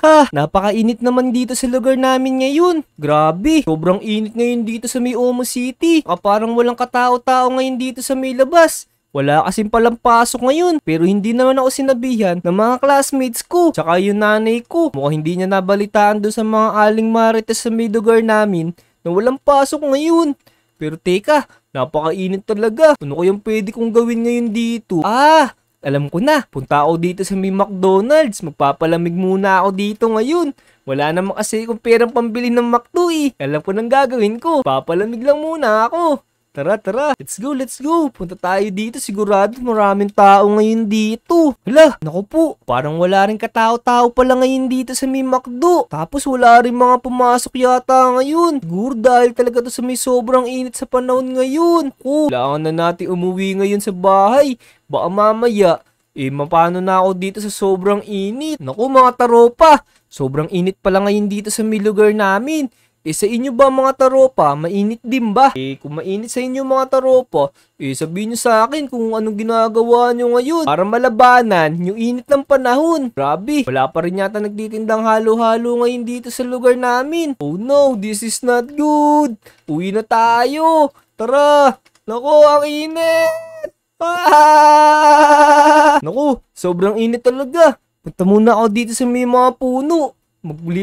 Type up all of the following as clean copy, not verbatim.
Ha, napakainit naman dito sa lugar namin ngayon. Grabe, sobrang init ngayon dito sa may Omo City. Parang walang katao-tao ngayon dito sa may labas. Wala kasing palang pasok ngayon. Pero hindi naman ako sinabihan ng mga classmates ko. Tsaka yung nanay ko. Mukhang hindi niya nabalitaan doon sa mga aling marites sa may lugar namin na walang pasok ngayon. Pero teka, napakainit talaga. Ano kayang pwede kong gawin ngayon dito? Alam ko na, punta ako dito sa may McDonald's. Magpapalamig muna ako dito ngayon. Wala naman kasi akong perang pambili ng McDo eh. Alam ko nang gagawin ko. Papalamig lang muna ako. Tara, let's go. Punta tayo dito, sigurado maraming tao ngayon dito. Hala, naku po, parang wala rin katao-tao pala ngayon dito sa may McDo. Tapos wala rin mga pumasok yata ngayon. Siguro dahil talaga to sa may sobrang init sa panahon ngayon. Kailangan na natin umuwi ngayon sa bahay. Baka mamaya, mapano na ako dito sa sobrang init. Naku mga taropa, sobrang init pala ngayon dito sa may lugar namin. Sa inyo ba mga taropa, mainit din ba? Kung mainit sa inyo mga taropa, sabihin nyo sa akin kung anong ginagawa nyo ngayon para malabanan yung init ng panahon. Grabe, wala pa rin yata nagtitindang halo-halo ngayon dito sa lugar namin. Oh no, this is not good. Uwi na tayo. Tara. Naku, ang init. Naku, sobrang init talaga. Punta muna ako dito sa may mga puno.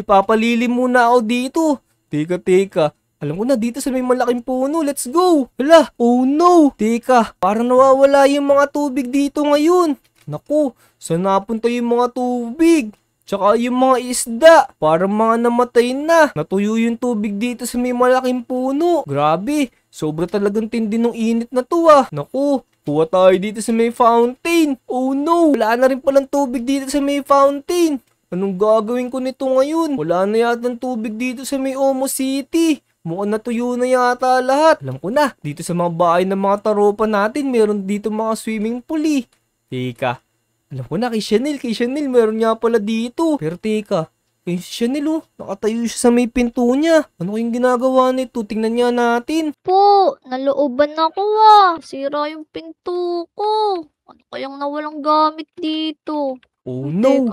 Papalilim muna ako dito. Teka. Alam ko na dito sa may malaking puno. Let's go. Hala, oh no. Teka, parang nawawala yung mga tubig dito ngayon. Naku, saan napunta yung mga tubig? Tsaka yung mga isda, parang mga namatay na. Natuyo yung tubig dito sa may malaking puno. Grabe, sobra talagang tindi ng init na to ah. Naku, kuha tayo dito sa may fountain. Oh no, wala na rin palang tubig dito sa may fountain. Anong gagawin ko nito ngayon? Wala na yata ng tubig dito sa may Omo City. Mukhang natuyo na yata lahat. Alam ko na, dito sa mga bahay ng mga taropa natin, meron dito mga swimming pool eh. Teka, alam ko na kay Chanel meron niya pala dito. Pero teka, si Chanel nakatayo siya sa may pinto niya. Ano kayong ginagawa nito? Tingnan niya natin. Po, nalooban ako Sira yung pinto ko. Ano kayang nawalang gamit dito? Oh no.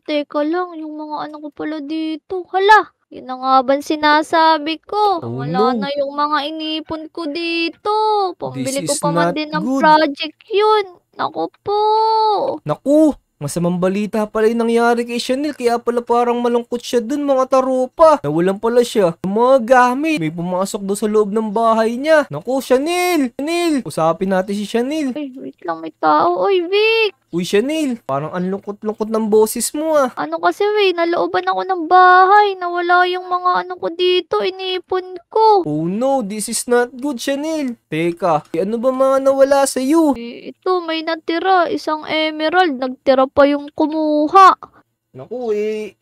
Teka lang. Yung mga ano ko pala dito. Hala, yun na nga ba sinasabi ko? Oh Wala no. na yung mga inipon ko dito. This Pambili ko is pa man not din ng good. project yun. Naku po. Naku, masamang balita pala yung nangyari kay Chanel, kaya pala parang malungkot siya dun mga taropa. Nawalan pala siya ng mga gamit. May pumasok doon sa loob ng bahay niya. Naku, Chanel! Usapin natin si Chanel. Ay, wait lang, may tao. Oy, Vic! Uy, Chanel, parang ang lungkot-lungkot ng boses mo ah. Ano kasi nalooban ako ng bahay. Nawala yung mga ano ko dito, inipon ko. Oh no, this is not good, Chanel. Teka, ano ba mga nawala sa'yo? Ito, may natira. Isang emerald. Nagtira pa yung kumuha. Naku,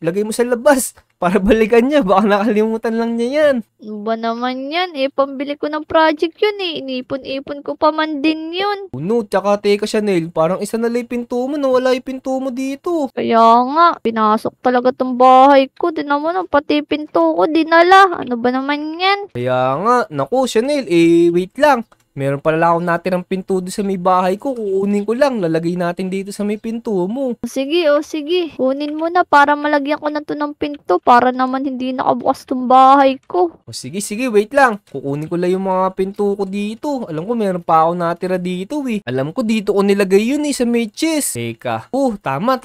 lagay mo sa labas para balikan niya. Baka nakalimutan lang niya yan. Ano ba naman yan? Pambili ko ng project yun Inipon-ipon ko pa man din yun. No, tsaka teka Chanel, parang isa na lang yung pinto mo, nawala yung pinto mo dito. Kaya nga, pinasok talaga tong bahay ko. Di naman, pati pinto ko dinala. Ano ba naman yan? Kaya nga, naku Chanel, wait lang. Meron pala akong natirang pinto doon sa may bahay ko. Kukunin ko lang. Lalagay natin dito sa may pinto mo. Sige. Kunin mo na para malagyan ko na to ng pinto para naman hindi nakabukas tong bahay ko. Sige, wait lang. Kukunin ko lang yung mga pinto ko dito. Alam ko meron pa ako natira dito eh. Alam ko dito ko nilagay yun sa may chest. Teka. Tama.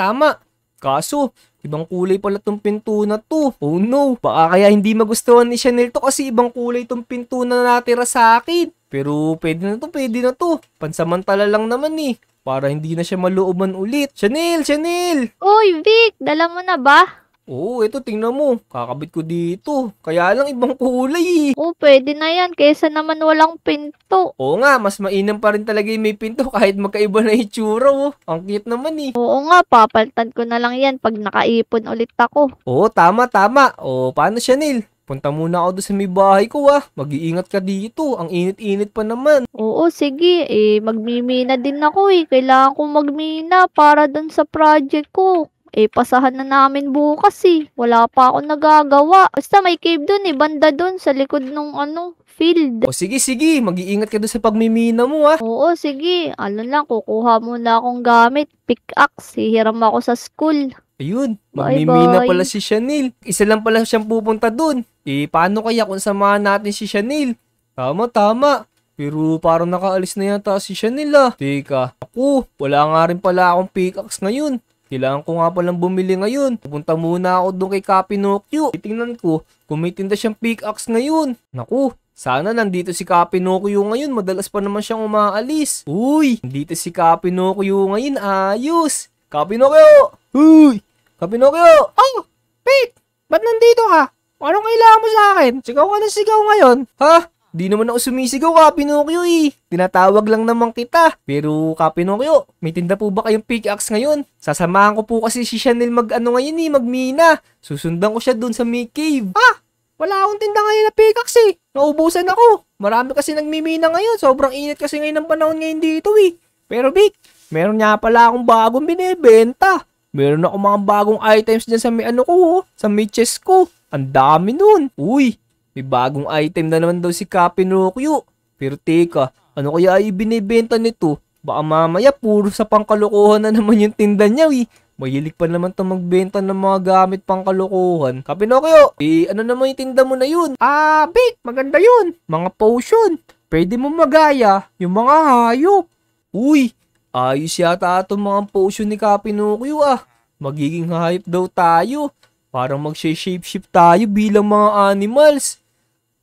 Kaso, ibang kulay pala tong pinto na to. Oh no, baka kaya hindi magustuhan ni Chanel to kasi ibang kulay tong pinto na natira sa akin. Pero pwede na to. Pansamantala lang naman eh. Para hindi na siya malooban ulit. Chanel! Uy, Vic! Dala mo na ba? Oo, eto tingnan mo. Kakabit ko dito. Kaya lang ibang kulay eh. Pwede na yan. Kesa naman walang pinto. Oo nga, mas mainam pa rin talaga yung may pinto kahit magkaiba na itsura oh. Ang cute naman eh. Oo nga, papalitan ko na lang yan pag nakaipon ulit ako. Oo, tama. Paano Chanel? Punta muna ako doon sa may bahay ko ah. Mag-iingat ka dito. Ang init-init pa naman. Oo, sige. Magmimina din ako Kailangan kong magmina para dun sa project ko. Pasahan na namin bukas Wala pa akong nagagawa. Basta may cave dun banda dun sa likod ng field. O sige. Mag-iingat ka doon sa pagmimina mo ah. Oo, sige. Ano lang, kukuha muna akong gamit. Pickaxe. Hihiram ako sa school. Ayun, magmimina Bye-bye. pala si Chanel. Isa lang pala siyang pupunta dun. Paano kaya kung samahan natin si Chanel? Tama. Pero parang nakaalis na yata si Chanel ah. Teka, wala nga rin pala akong pickaxe ngayon. Kailangan ko nga palang bumili ngayon. Pupunta muna ako doon kay Kapinokyo. Titingnan ko kung may tinda siyang pickaxe ngayon. Sana nandito si Kapinokyo ngayon. Madalas pa naman siyang umaalis. Uy, nandito si Kapinokyo ngayon. Ayos. Kapinokyo! Uy! Kapinokyo! Oh! Pete! Ba't nandito ka? Anong kailangan mo sa akin? Sigaw ka ng sigaw ngayon. Ha? Di naman ako sumisigaw, Kapinokyo eh. Tinatawag lang naman kita. Pero Kapinokyo, may tinda po ba kayong pickaxe ngayon? Sasamahan ko po kasi si Chanel ngayon eh, magmina. Susundan ko siya dun sa May Cave. Wala akong tinda ngayon na pickaxe eh. Naubusan ako. Marami kasi nagmimina ngayon. Sobrang init kasi ngayon ng panahon ngayon dito eh. Pero Vic, meron nga pala akong bagong binibenta. Meron ako mga bagong items dyan sa may sa may chest ko. Ang dami nun. Uy, may bagong item na naman daw si Kapinokyo. Pero teka, ano kaya ibinibenta nito? Baka mamaya puro sa pangkalokohan na naman yung tinda niya eh. Mahilig pa naman itong magbenta ng mga gamit pangkalokohan. Kapinokyo, ano naman yung tinda mo na yun? Big, maganda yun. Mga potion. Pwede mo magaya yung mga hayop. Uy, ayos yata itong mga potion ni Kapinokyo ah. Magiging hayop daw tayo. Parang mag-shapeshift tayo bilang mga animals.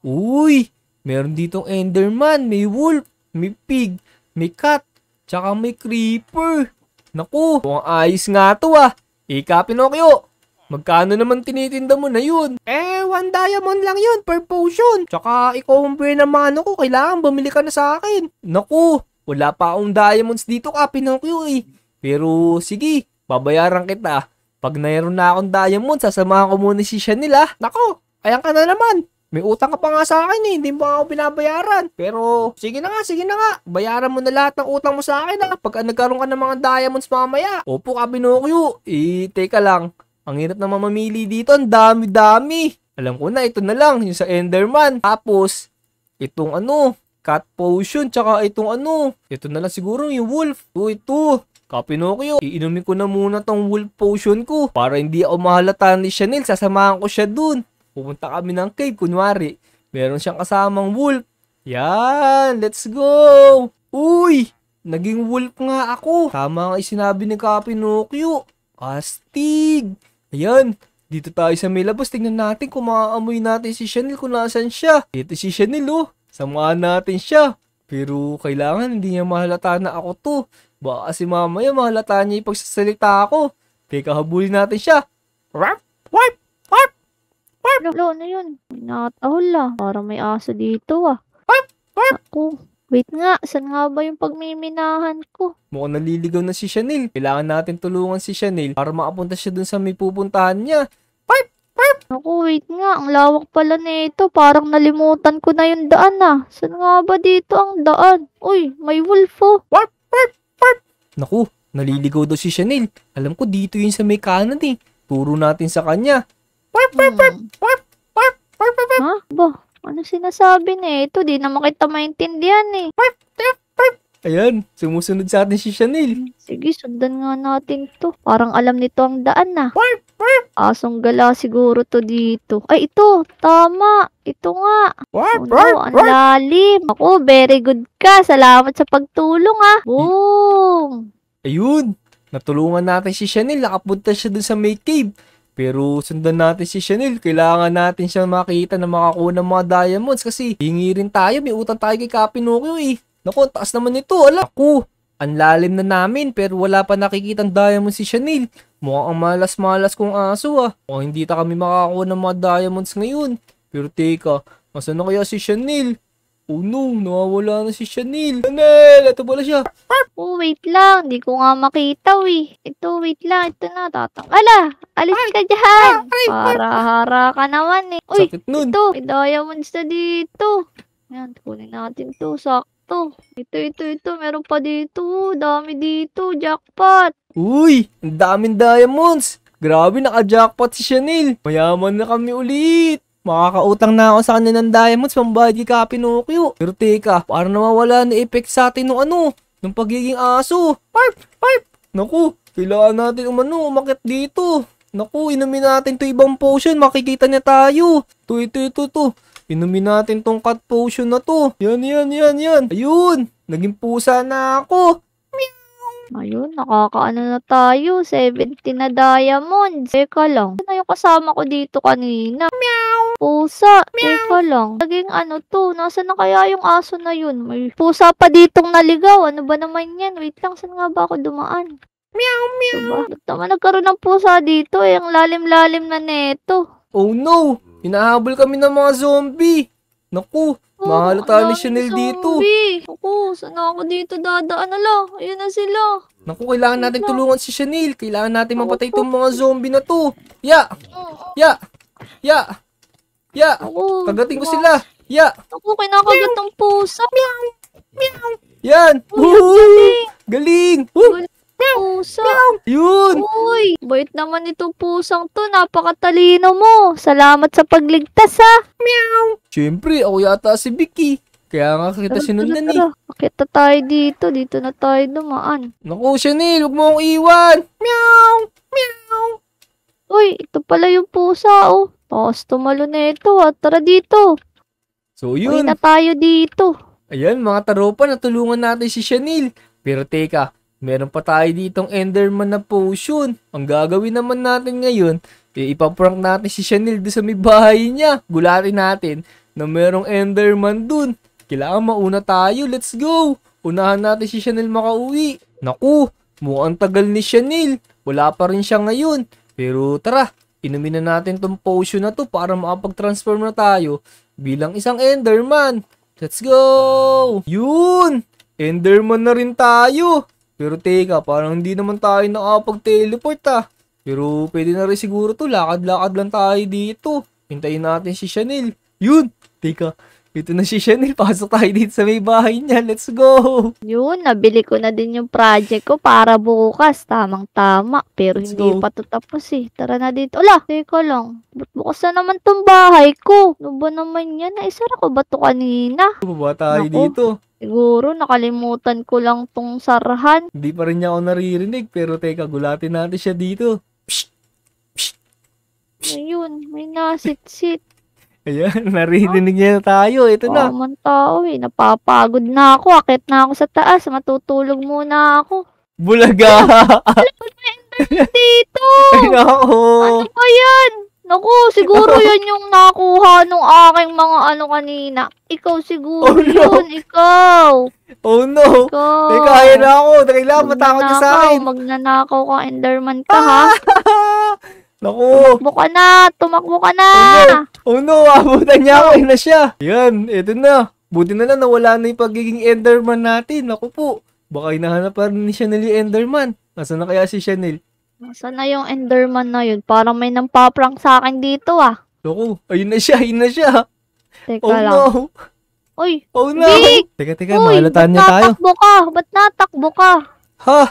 Uy, meron ditong Enderman, may wolf, may pig, may cat, tsaka may creeper. Naku, mukhang ayos nga to ah. Kapinokyo, magkano naman tinitinda mo na yun? 1 diamond lang yun per potion. Tsaka ikaw ang buwan naman ako, kailangan bumili ka na sa akin. Naku, wala pa akong diamonds dito, Kapinokyo eh. Pero sige, babayaran kita. Pag mayroon na akong diamond, sasamahan ko muna si Chanel ah. Naku, ayan ka na naman. May utang ka pa nga sa akin eh, hindi mo ako binabayaran. Pero sige na nga. Bayaran mo na lahat ng utang mo sa akin ah. Pag nagkaroon ka ng mga diamonds mamaya. Opo, Kapinokyo. Teka lang. Ang hirap naman mamili dito, ang dami-dami. Alam ko na, ito na lang, yung sa Enderman. Tapos, itong cat potion, tsaka itong ito na lang siguro yung wolf. Ito. Kapinokyo, iinumin ko na muna tong wolf potion ko para hindi ako mahalata ni Chanel. Sasamahan ko siya dun. Pupunta kami ng cave, kunwari. Meron siyang kasamang wolf. Yan, let's go. Uy, naging wolf nga ako. Tama nga sinabi ni Kapinokyo. Astig. Ayan, dito tayo sa may labas. Tingnan natin kung maaamoy natin si Chanel kung nasan siya. Ito si Chanel oh. Samahan natin siya. Pero kailangan hindi niya mahalata na ako to. Baka kasi mamaya mahalata niya yung pagsasalita ako. Teka, habulin natin siya. Warp! Ano yun? Nakatahol ah. Parang may aso dito ah. Ako. Wait nga, saan nga ba yung pagmiminahan ko? Mukhang naliligaw na si Chanel. Kailangan natin tulungan si Chanel para makapunta siya dun sa may pupuntahan niya. Ako, wait nga. Ang lawak pala nito. Parang nalimutan ko na yung daan ah. Saan nga ba dito ang daan? Uy, may wolf oh. Naku, naliligaw daw si Chanel. Alam ko dito yun sa may kanan eh. Turo natin sa kanya. Ha? Ba? Ano sinasabi nito? Di naman kita maintindihan eh. Ayan, sumusunod sa atin si Chanel. Sige, sundan nga natin to. Parang alam nito ang daan na. Asong gala siguro to dito. Ay, ito. Tama. Ito nga. Ang lalim. Ako, very good ka. Salamat sa pagtulong ah. Boom. Ayun, natulungan natin si Chanel. Nakapunta siya dun sa May Cave. Pero sundan natin si Chanel. Kailangan natin siyang makita na makakuha ng mga diamonds. Kasi hingi rin tayo. May utang tayo kay Kapinokyo eh. Naku, taas naman ito. Naku, ang lalim na namin pero wala pa nakikitang diamonds si Chanel. Mukhang ang malas-malas kong aso ah. Mukhang hindi ta kami makakuha ng mga diamonds ngayon. Pero teka, nasaan na kaya si Chanel? Oh no, nawawala na si Chanel. Chanel, ito pala siya. Oh, wait lang. Di ko nga makita eh. Ito, wait lang. Ito na, tatang. Ala, alis ka dyan. Para-hara ka naman eh. Uy, Sakit nun. ito. May diamonds na dito. Yan, kunin natin to. Sakto. Ito. Meron pa dito. Dami dito. Jackpot. Uy, ang daming diamonds. Grabe, naka-jackpot si Chanel. Mayaman na kami ulit. Makakautang na ako sa kanya ng diamonds pambayad kay Kapinokyo. Pero teka, parang nawawala na effect sa atin nung pagiging aso. Naku, Kailangan natin umakyat dito. Naku, inumin natin to ibang potion. Makikita niya tayo. Ito. Inumin natin tong cat potion na to. Yan. Ayun. Naging pusa na ako. Ayun, nakakaano na tayo. 70 na diamonds. Teka lang. Ano yung kasama ko dito kanina? Pusa. Teka lang. Naging ano to? Nasaan na kaya yung aso na yun? May pusa pa ditong naligaw. Ano ba naman yan? Wait lang, saan nga ba ako dumaan? Diba? Ba't naman nagkaroon ng pusa dito? Ang lalim-lalim na neto. Oh no! Hinahabol kami ng mga zombie. Naku, mahalata ni Chanel dito. Ako, saan ako dito dadaan? Ala, ayun na sila. Naku, kailangan natin tulungan si Chanel. Kailangan natin mapatay itong mga zombie na to. Ya! Ako, Kagating ko sila. Ya! Ako, kinakagat ng pusa. Yan! Woohoo! Galing! Woo! Pusa. Yun! Uy, bait naman itong pusang to. Napakatalino mo. Salamat sa pagligtas, ha. Siyempre, ako yata si Vicky. Kaya nga kita sinundan eh. Makita tayo dito. Dito na tayo dumaan. Naku, Chanel, huwag mo akong iwan. Uy, ito pala yung pusa, oh. Tapos tumalo na ito, ha. Tara dito. So Uy yun. na tayo dito. Ayan, mga taropa, natulungan natin si Chanel. Pero teka, meron pa tayo ditong Enderman na potion. Ang gagawin naman natin ngayon, ipaprank natin si Chanel doon sa may bahay niya. Gulatin natin na merong Enderman dun. Kailangan mauna tayo. Let's go! Unahan natin si Chanel makauwi. Naku, mukhang tagal ni Chanel. Wala pa rin siya ngayon. Pero tara, inumin na natin tong potion na to para makapag-transform na tayo bilang isang Enderman. Let's go! Yun! Enderman na rin tayo. Pero teka, parang hindi naman tayo nakapag-teleport Pero pwede na rin siguro to. Lakad-lakad lang tayo dito. Hintayin natin si Chanel. Yun! Teka, ito na si Chanel. Pasok tayo dito sa may bahay niya. Let's go! Yun, nabili ko na din yung project ko para bukas. Tamang-tama. Pero Let's hindi go. pa to tapos eh. Tara na dito. Ala, teka lang. Ba't bukas na naman tong bahay ko? Ano ba naman yan? Naisara ko ba to kanina? Baba tayo Naku. dito. Siguro, nakalimutan ko lang tong sarahan. Hindi pa rin niya ako naririnig. Pero teka, gulatin natin siya dito. Ayun, may nasit-sit. Ayan, naririnig niya na tayo. Ito na. Tamang tao eh. Napapagod na ako. Akit na ako sa taas. Matutulog muna ako. Bulaga! Dito! Ay, nako. Ano ba yan? Naku, siguro yan yung nakuha nung aking mga ano kanina. Ikaw siguro Oh, no. yun. Ikaw. Oh no! Ikaw. Teka, kaya na ako. Kailangan matakot niya sa akin. Magnanakaw ka, Enderman ka, ha? Naku! Tumakbo ka na. Oh no! Abutan niya ako. Ayun na siya. Yan, eto na. Buti na lang nawala na yung pagiging Enderman natin. Naku po. Baka hinahanap pa rin ni Chanel yung Enderman. Nasaan na kaya si Chanel? Nasaan na yung Enderman na yun? Parang may nampaprank sa akin dito, ah. Naku, ayun na siya. Ayun na siya. Teka Oh lang. no! Uy, Oh no! Vic! Teka, Uy, mahalatan ba't niya tayo. natakbo ka? Ba't natakbo ka? Ha?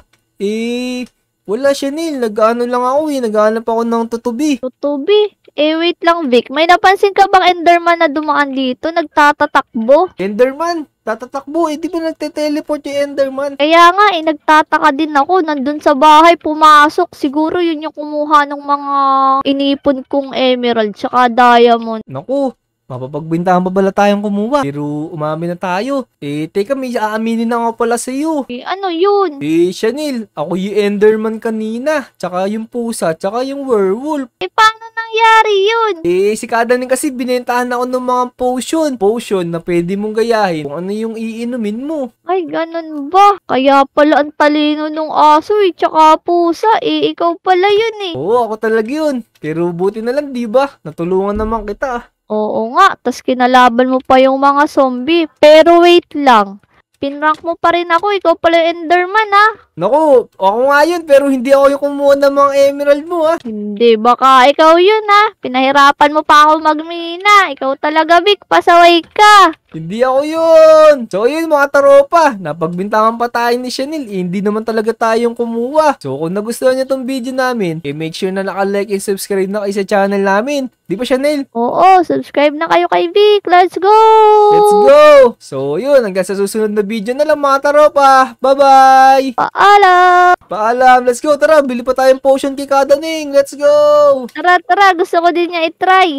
Wala Chanel. Nag-ano lang ako Naghanap ako ng tutubi. Tutubi. Wait lang, Vic. May napansin ka bang Enderman na dumaan dito? Nagtatatakbo? Enderman! Tatatakbo. Di ba nagte-teleport yung Enderman? Kaya nga, nagtataka din ako. Nandun sa bahay, pumasok. Siguro yun yung kumuha ng mga inipon kong emerald tsaka diamond. Naku, mapapagbintahan pa pala tayong kumuha. Pero umamin na tayo. Teka, may aaminin na nga pala sa'yo. Ano yun? Chanel, ako yung Enderman kanina. Tsaka yung pusa, tsaka yung werewolf. Paano nangyari yun? Si Kadanin kasi binentahan ako ng mga potion. Potion na pwede mong gayahin kung ano yung iinumin mo. Ay, ganun ba? Kaya pala ang talino nung aso tsaka pusa ikaw pala yun Oo, ako talaga yun. Pero buti na lang, di ba? Natulungan naman kita. Oo nga, tas kinalaban mo pa yung mga zombie. Pero wait lang, pinrank mo pa rin ako, ikaw pala yung Enderman, ha? Naku, ako nga yun, pero hindi ako yung kumuha ng mga emerald mo, ha? Hindi, baka ikaw yun, ha? Pinahirapan mo pa ako magmina. Ikaw talaga, Vic, pasaway ka. Hindi ako yun. So, yun mga taropa. Napagbintangan pa tayo ni Chanel. Hindi naman talaga tayong kumuha. So, kung nagustuhan niyo tong video namin, make sure na naka-like and subscribe na kayo sa channel namin. Di ba, Chanel? Oo, subscribe na kayo kay Vic. Let's go! Let's go! So, yun. Hanggang sa susunod na video na lang mga taropa. Bye-bye! Paalam! Paalam, let's go. Tara, bili pa tayong potion kay Kadaning. Let's go! Tara, gusto ko din niya itry.